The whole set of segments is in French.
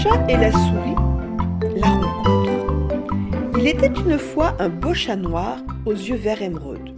chat et la souris, la rencontre. Il était une fois un beau chat noir aux yeux vert émeraude.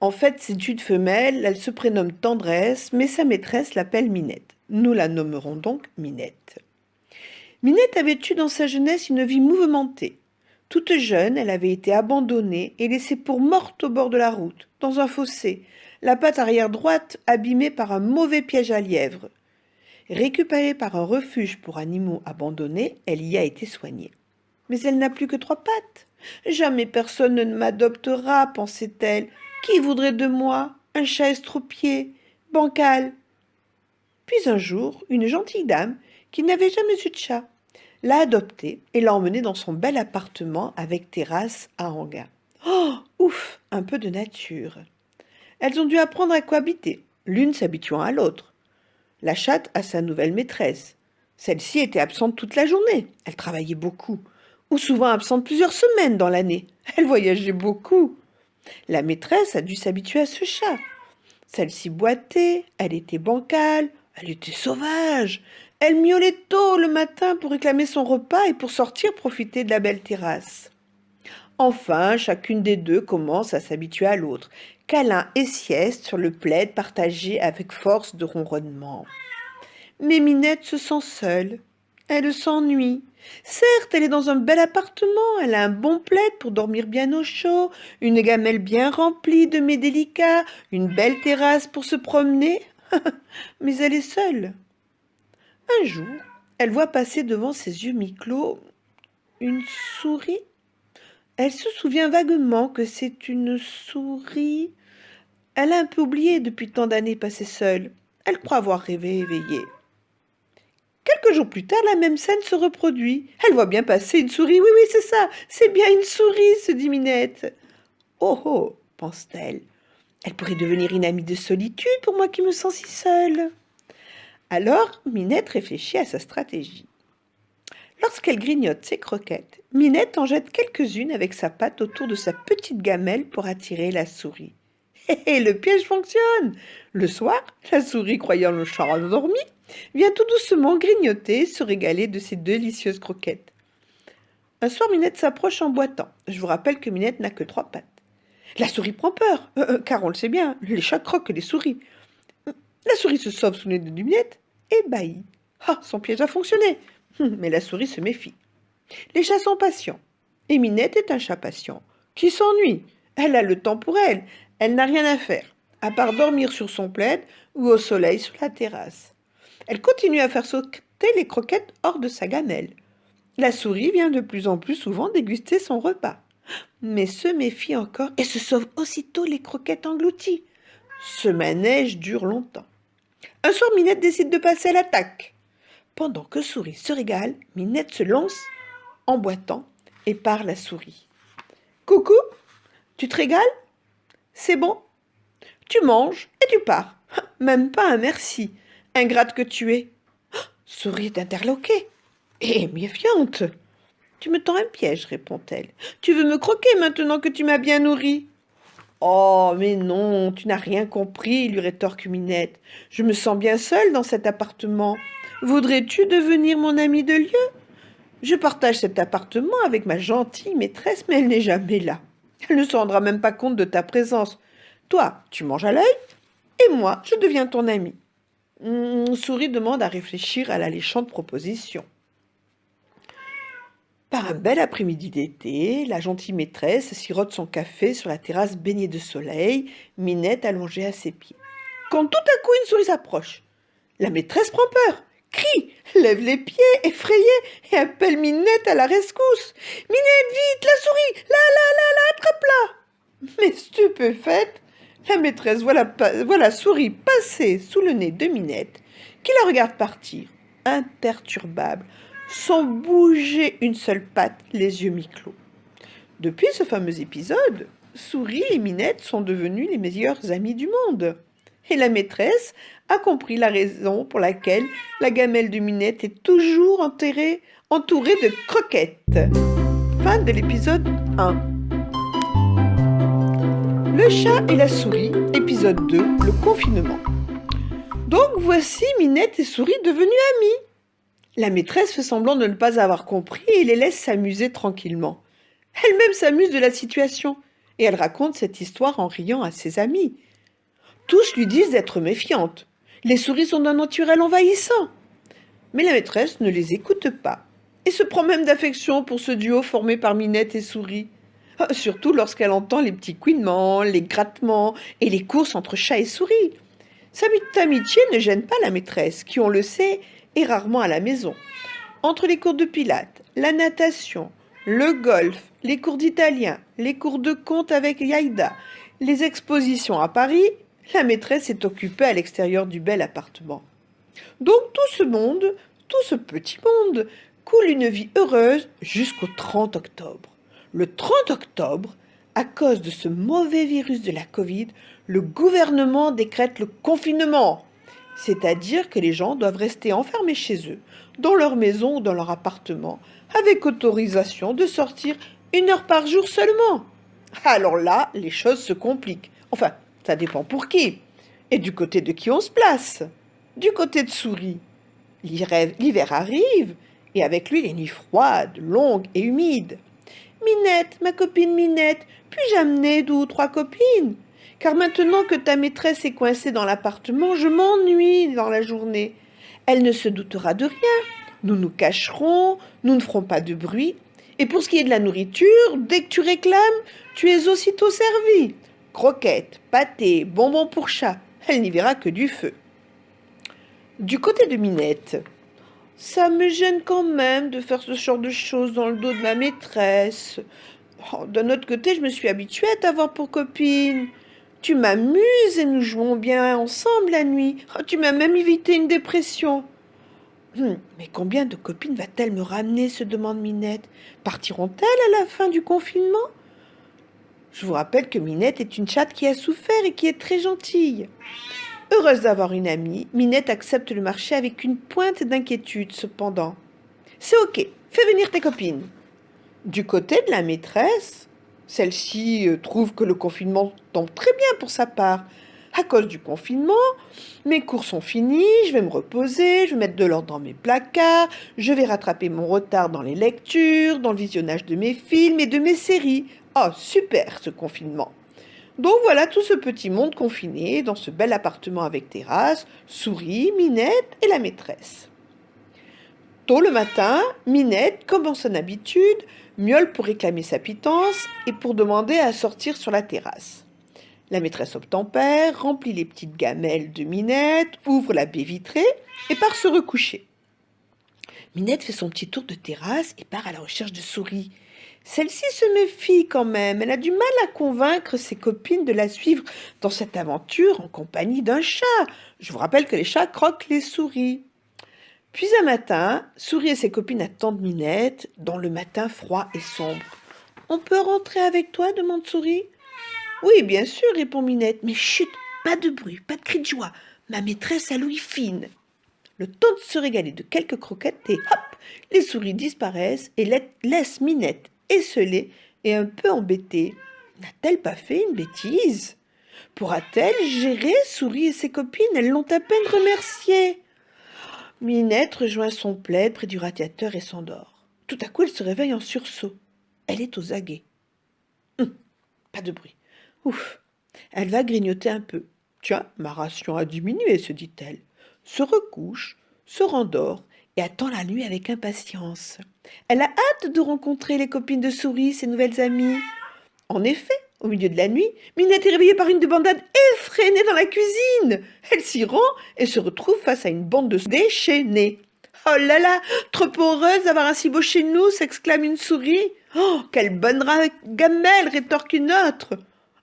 En fait, c'est une femelle, elle se prénomme Tendresse, mais sa maîtresse l'appelle Minette. Nous la nommerons donc Minette. Minette avait eu dans sa jeunesse une vie mouvementée. Toute jeune, elle avait été abandonnée et laissée pour morte au bord de la route, dans un fossé, la patte arrière droite abîmée par un mauvais piège à lièvre. Récupérée par un refuge pour animaux abandonnés, elle y a été soignée. Mais elle n'a plus que 3 pattes. Jamais personne ne m'adoptera, pensait-elle. Qui voudrait de moi un chat estropié, bancal? Puis un jour, une gentille dame, qui n'avait jamais eu de chat, l'a adoptée et l'a emmenée dans son bel appartement avec terrasse à hangar. Oh, ouf, un peu de nature. Elles ont dû apprendre à cohabiter, l'une s'habituant à l'autre. La chatte a sa nouvelle maîtresse. Celle-ci était absente toute la journée. Elle travaillait beaucoup, ou souvent absente plusieurs semaines dans l'année. Elle voyageait beaucoup. La maîtresse a dû s'habituer à ce chat. Celle-ci boitait, elle était bancale, elle était sauvage. Elle miaulait tôt le matin pour réclamer son repas et pour sortir profiter de la belle terrasse. Enfin, chacune des deux commence à s'habituer à l'autre. Câlin et sieste sur le plaid partagé avec force de ronronnement. Mais Minette se sent seule. Elle s'ennuie. Certes, elle est dans un bel appartement, elle a un bon plaid pour dormir bien au chaud, une gamelle bien remplie de mets délicats, une belle terrasse pour se promener, mais elle est seule. Un jour, elle voit passer devant ses yeux mi-clos une souris. Elle se souvient vaguement que c'est une souris. Elle a un peu oublié depuis tant d'années passées seule. Elle croit avoir rêvé éveillé. Quelques jours plus tard, la même scène se reproduit. Elle voit bien passer une souris. Oui, c'est ça, c'est bien une souris, se dit Minette. Oh, oh, pense-t-elle. Elle pourrait devenir une amie de solitude pour moi qui me sens si seule. Alors, Minette réfléchit à sa stratégie. Lorsqu'elle grignote ses croquettes, Minette en jette quelques-unes avec sa patte autour de sa petite gamelle pour attirer la souris. Hé, le piège fonctionne. Le soir, la souris, croyant le chat endormi, vient tout doucement grignoter et se régaler de ses délicieuses croquettes. Un soir, Minette s'approche en boitant. Je vous rappelle que Minette n'a que 3 pattes. La souris prend peur, car on le sait bien, les chats croquent les souris. La souris se sauve sous le nez de Minette, ébahie. Ah, son piège a fonctionné. Mais la souris se méfie. Les chats sont patients. Et Minette est un chat patient, qui s'ennuie. Elle a le temps pour elle. Elle n'a rien à faire, à part dormir sur son plaid ou au soleil sur la terrasse. Elle continue à faire sauter les croquettes hors de sa gamelle. La souris vient de plus en plus souvent déguster son repas, mais se méfie encore et se sauve aussitôt les croquettes englouties. Ce manège dure longtemps. Un soir, Minette décide de passer à l'attaque. Pendant que Souris se régale, Minette se lance en boitant et parle à Souris. « Coucou, tu te régales ? C'est bon ? Tu manges et tu pars. Même pas un merci. Ingrate que tu es. » Souris est interloquée et méfiante. « Tu me tends un piège, répond-elle. Tu veux me croquer maintenant que tu m'as bien nourrie. »« Oh, mais non, tu n'as rien compris, lui rétorque Minette. Je me sens bien seule dans cet appartement. Voudrais-tu devenir mon amie de lieu ? Je partage cet appartement avec ma gentille maîtresse, mais elle n'est jamais là. Elle ne se rendra même pas compte de ta présence. Toi, tu manges à l'œil, et moi, je deviens ton amie. » Souris demande à réfléchir à l'alléchante proposition. Par un bel après-midi d'été, la gentille maîtresse sirote son café sur la terrasse baignée de soleil, Minette allongée à ses pieds. Quand tout à coup une souris s'approche, la maîtresse prend peur, crie, lève les pieds, effrayée, et appelle Minette à la rescousse. « Minette, vite, la souris, là, attrape-la !» Mais stupéfaite, la maîtresse voit la souris passer sous le nez de Minette, qui la regarde partir, imperturbable, sans bouger une seule patte, les yeux mi-clos. Depuis ce fameux épisode, Souris et Minette sont devenues les meilleures amies du monde. Et la maîtresse a compris la raison pour laquelle la gamelle de Minette est toujours entourée de croquettes. Fin de l'épisode 1. Le chat et la souris, épisode 2, le confinement. Donc voici Minette et Souris devenues amies. La maîtresse fait semblant de ne pas avoir compris et les laisse s'amuser tranquillement. Elle-même s'amuse de la situation et elle raconte cette histoire en riant à ses amis. Tous lui disent d'être méfiante. Les souris sont d'un naturel envahissant. Mais la maîtresse ne les écoute pas et se prend même d'affection pour ce duo formé par Minette et Souris. Surtout lorsqu'elle entend les petits couinements, les grattements et les courses entre chat et souris. Cette amitié ne gêne pas la maîtresse, qui, on le sait, est rarement à la maison. Entre les cours de pilates, la natation, le golf, les cours d'italien, les cours de conte avec Yaïda, les expositions à Paris, la maîtresse est occupée à l'extérieur du bel appartement. Donc tout ce petit monde, coule une vie heureuse jusqu'au 30 octobre. Le 30 octobre, à cause de ce mauvais virus de la Covid, le gouvernement décrète le confinement. C'est-à-dire que les gens doivent rester enfermés chez eux, dans leur maison ou dans leur appartement, avec autorisation de sortir 1 heure par jour seulement. Alors là, les choses se compliquent. Enfin, ça dépend pour qui. Et du côté de qui on se place. Du côté de Souris, l'hiver arrive, et avec lui les nuits froides, longues et humides. Minette, ma copine Minette, puis-je amener 2 ou 3 copines? Car maintenant que ta maîtresse est coincée dans l'appartement, je m'ennuie dans la journée. Elle ne se doutera de rien. Nous nous cacherons, nous ne ferons pas de bruit. Et pour ce qui est de la nourriture, dès que tu réclames, tu es aussitôt servi. Croquettes, pâtés, bonbons pour chat, elle n'y verra que du feu. Du côté de Minette, ça me gêne quand même de faire ce genre de choses dans le dos de ma maîtresse. D'un autre côté, je me suis habituée à t'avoir pour copine. Tu m'amuses et nous jouons bien ensemble la nuit. Tu m'as même évité une dépression. Mais combien de copines va-t-elle me ramener, se demande Minette. Partiront-elles à la fin du confinement? Je vous rappelle que Minette est une chatte qui a souffert et qui est très gentille. Heureuse d'avoir une amie, Minette accepte le marché avec une pointe d'inquiétude cependant. C'est ok, fais venir tes copines. Du côté de la maîtresse, celle-ci trouve que le confinement tombe très bien pour sa part. À cause du confinement, mes cours sont finis, je vais me reposer, je vais mettre de l'ordre dans mes placards, je vais rattraper mon retard dans les lectures, dans le visionnage de mes films et de mes séries. Oh, super ce confinement! Donc voilà tout ce petit monde confiné dans ce bel appartement avec terrasse, Souris, Minette et la maîtresse. Tôt le matin, Minette, comme en son habitude, miaule pour réclamer sa pitance et pour demander à sortir sur la terrasse. La maîtresse obtempère, remplit les petites gamelles de Minette, ouvre la baie vitrée et part se recoucher. Minette fait son petit tour de terrasse et part à la recherche de Souris. Celle-ci se méfie quand même, elle a du mal à convaincre ses copines de la suivre dans cette aventure en compagnie d'un chat. Je vous rappelle que les chats croquent les souris. Puis un matin, Souris et ses copines attendent Minette dans le matin froid et sombre. « On peut rentrer avec toi ?» demande Souris. « Oui, bien sûr » répond Minette, « mais chut, pas de bruit, pas de cris de joie, ma maîtresse a l'ouïe fine. » Le temps de se régaler de quelques croquettes et hop, les souris disparaissent et laissent Minette esselée et un peu embêtée. N'a-t-elle pas fait une bêtise? Pourra-t-elle gérer Souris et ses copines? Elles l'ont à peine remerciée. Minette rejoint son plaid près du radiateur et s'endort. Tout à coup, elle se réveille en sursaut. Elle est aux aguets. Pas de bruit. Ouf. Elle va grignoter un peu. Tiens, ma ration a diminué, se dit-elle. Se recouche, se rendort et attend la nuit avec impatience. Elle a hâte de rencontrer les copines de Souris, ses nouvelles amies. En effet, au milieu de la nuit, Minette est réveillée par une débandade effrénée dans la cuisine. Elle s'y rend et se retrouve face à une bande de déchaînés. « Oh là là, trop heureuse d'avoir un si beau chez nous !» s'exclame une souris. « Oh, quelle bonne gamelle !» rétorque une autre.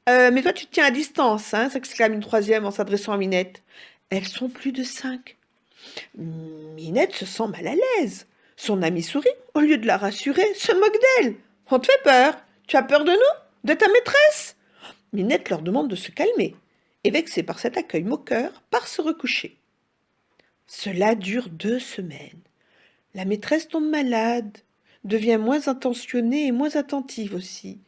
Mais toi tu te tiens à distance, hein !» s'exclame une troisième en s'adressant à Minette. Elles sont plus de 5. Minette se sent mal à l'aise. Son amie Souris, au lieu de la rassurer, se moque d'elle. « On te fait peur? Tu as peur de nous? De ta maîtresse ?» Minette leur demande de se calmer et, vexée par cet accueil moqueur, part se recoucher. Cela dure 2 semaines. La maîtresse tombe malade, devient moins attentionnée et moins attentive aussi.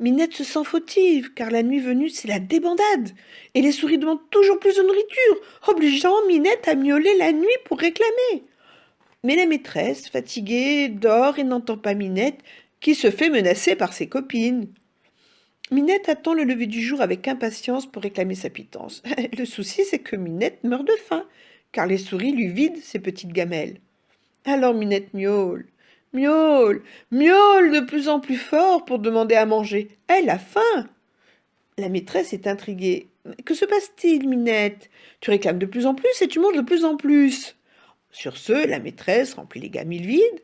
Minette se sent fautive, car la nuit venue, c'est la débandade, et les souris demandent toujours plus de nourriture, obligeant Minette à miauler la nuit pour réclamer. Mais la maîtresse, fatiguée, dort et n'entend pas Minette, qui se fait menacer par ses copines. Minette attend le lever du jour avec impatience pour réclamer sa pitance. Le souci, c'est que Minette meurt de faim, car les souris lui vident ses petites gamelles. Alors Minette miaule, miaule, miaule de plus en plus fort pour demander à manger. Elle a faim. La maîtresse est intriguée. Que se passe-t-il, Minette? Tu réclames de plus en plus et tu manges de plus en plus. Sur ce, la maîtresse remplit les gamelles vides,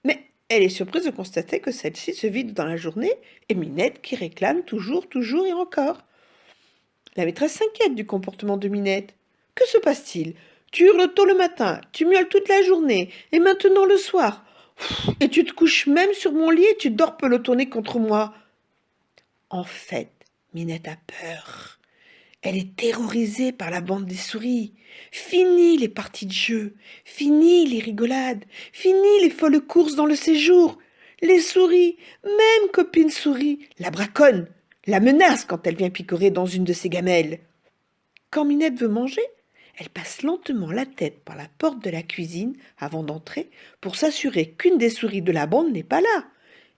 mais elle est surprise de constater que celles-ci se vident dans la journée et Minette qui réclame toujours, toujours et encore. La maîtresse s'inquiète du comportement de Minette. Que se passe-t-il? Tu hurles tôt le matin, tu miaules toute la journée, et maintenant le soir. Et tu te couches même sur mon lit et tu dors pelotonné contre moi. En fait, Minette a peur. Elle est terrorisée par la bande des souris. Fini les parties de jeu, fini les rigolades, fini les folles courses dans le séjour. Les souris, même copine souris, la braconnent, la menacent quand elle vient picorer dans une de ses gamelles. Quand Minette veut manger, elle passe lentement la tête par la porte de la cuisine avant d'entrer pour s'assurer qu'une des souris de la bande n'est pas là.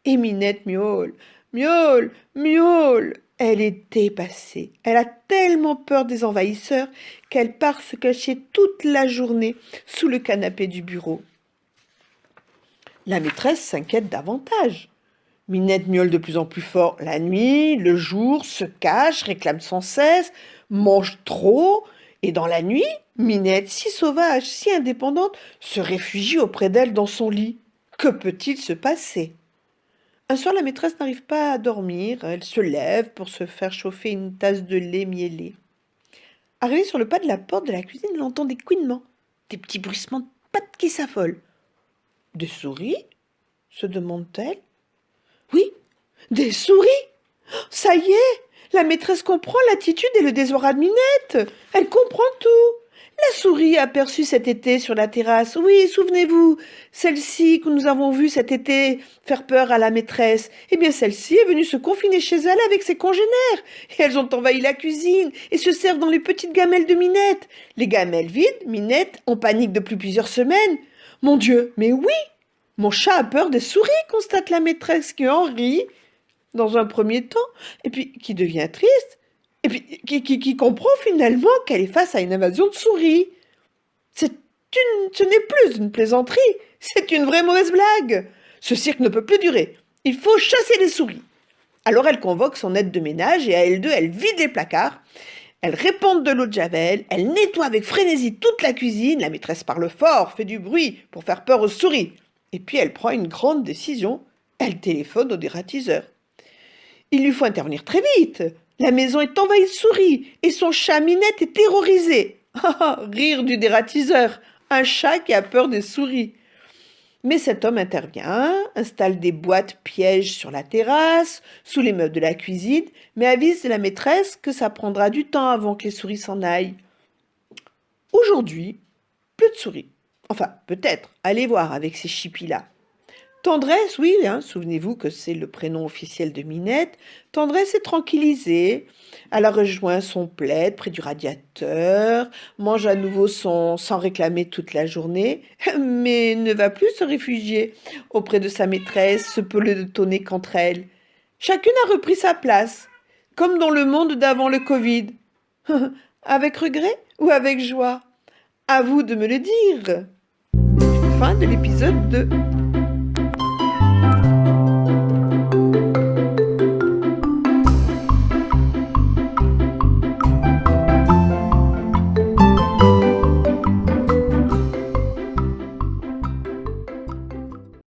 Et Minette miaule, miaule, miaule. Elle est dépassée. Elle a tellement peur des envahisseurs qu'elle part se cacher toute la journée sous le canapé du bureau. La maîtresse s'inquiète davantage. Minette miaule de plus en plus fort la nuit, le jour, se cache, réclame sans cesse, mange trop, et dans la nuit, Minette, si sauvage, si indépendante, se réfugie auprès d'elle dans son lit. Que peut-il se passer? Un soir, la maîtresse n'arrive pas à dormir. Elle se lève pour se faire chauffer une tasse de lait mielé. Arrivée sur le pas de la porte de la cuisine, elle entend des couinements, des petits bruissements de pattes qui s'affolent. Des souris? Se demande-t-elle. Oui, des souris! Ça y est, la maîtresse comprend l'attitude et le désarroi de Minette. Elle comprend tout. La souris aperçue cet été sur la terrasse. Oui, souvenez-vous, celle-ci que nous avons vue cet été faire peur à la maîtresse. Eh bien, celle-ci est venue se confiner chez elle avec ses congénères. Et elles ont envahi la cuisine et se servent dans les petites gamelles de Minette. Les gamelles vides, Minette, en panique depuis plusieurs semaines. Mon Dieu, mais oui! Mon chat a peur des souris, constate la maîtresse qui en rit dans un premier temps, et puis qui devient triste, et puis qui comprend finalement qu'elle est face à une invasion de souris. Ce n'est plus une plaisanterie, c'est une vraie mauvaise blague. Ce cirque ne peut plus durer. Il faut chasser les souris. Alors elle convoque son aide de ménage et à elles deux, elle vide les placards. Elle répand de l'eau de javel, elle nettoie avec frénésie toute la cuisine, la maîtresse parle fort, fait du bruit pour faire peur aux souris. Et puis elle prend une grande décision, elle téléphone au dératiseur. Il lui faut intervenir très vite. La maison est envahie de souris et son chat Minette est terrorisé. Rire du dératiseur, un chat qui a peur des souris. Mais cet homme intervient, installe des boîtes pièges sur la terrasse, sous les meubles de la cuisine, mais avise la maîtresse que ça prendra du temps avant que les souris s'en aillent. Aujourd'hui, plus de souris. Enfin, peut-être, allez voir avec ces chipis-là. Tendresse, oui, souvenez-vous que c'est le prénom officiel de Minette. Tendresse est tranquillisée. Elle a rejoint son plaid près du radiateur, mange à nouveau sans réclamer toute la journée, mais ne va plus se réfugier auprès de sa maîtresse, se pelotonner qu'entre elles. Chacune a repris sa place, comme dans le monde d'avant le Covid. Avec regret ou avec joie? À vous de me le dire. Fin de l'épisode 2.